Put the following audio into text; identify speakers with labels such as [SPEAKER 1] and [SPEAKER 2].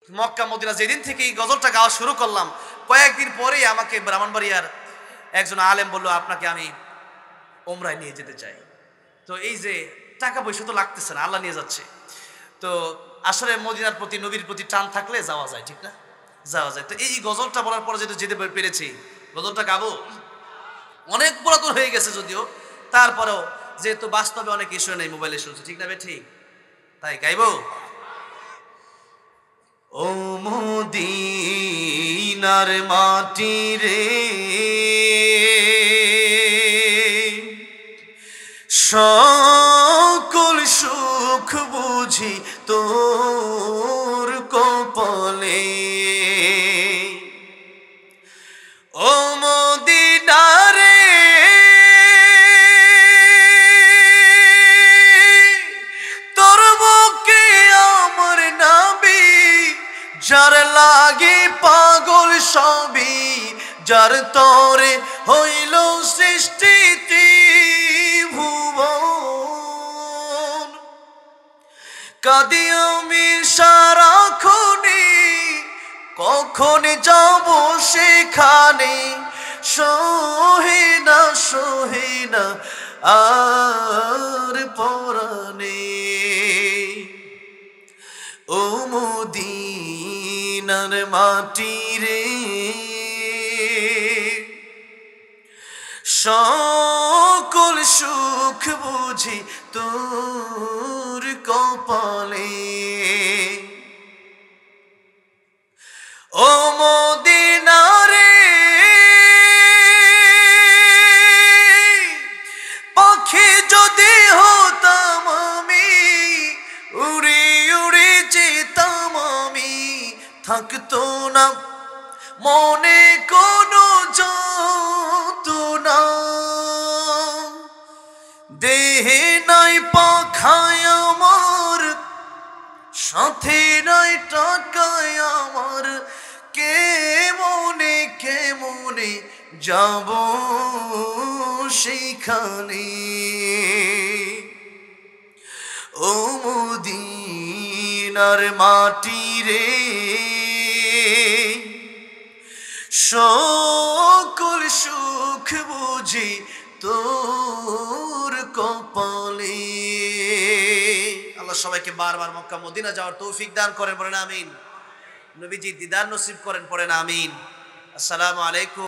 [SPEAKER 1] Mecca Medina যেদিন থেকে এই গজলটা গাওয়া শুরু করলাম, কয়েকদিন পরেই আমাকে ব্রাহ্মণবাড়িয়ার একজন আলেম বলল, আপনাকে আমি ওমরায় নিয়ে যেতে চাই। তো এই যে টাকা পয়সা তো লাগতেছে না, আল্লাহ নিয়ে যাচ্ছে। তো আসলে মদিনার প্রতি, নবীর প্রতি টান থাকলে যাওয়া যায়, ঠিক না? যাওয়া যায়। তো এই গজলটা বলার পরে যেহেতু যেতে পেরেছি, গজলটা গাবো। অনেক পুরাতন হয়ে গেছে যদিও, তারপরেও যেহেতু বাস্তবে অনেক ইস্যু নেই, মোবাইলে শুনছি, ঠিক না বে ঠিক? তাই গাইবো। ও মদিনার মাটি রে, সকল সুখ বুঝি তোর কপালে। ও মদিনা রে, তোর বুকে আমার নবী, যার লাগে পাগল সবই, যার তরে হইল সৃষ্টি ভুবন। কাঁদি আমি সারাক্ষণে, কখন যাব সেখানে, সহে না আর পরাণে। ও মদিনার মাটি রে, সকল সুখ বুঝি তোর কপালে। ও মদিনা রে, পাখি যদি হতাম আমি, উড়ে উড়ে যেতাম আমি, থাকতো না মনে কোনো যন্ত্রণা। দেহে নাই পাখায় আমার, সাথে নাই টাকায় আমার, কেমনে যাব সেখানে। ও মদিনার মাটি রে, সকল সুখ বুঝি তোর কপালে। আল্লাহ সবাইকে বারবার মক্কা মদিনা যাওয়ার তৌফিক দান করেন, বলেন আমিন। নবীজি দিদার নসিব করেন, পড়েন আমিন। আসসালামু আলাইকুম।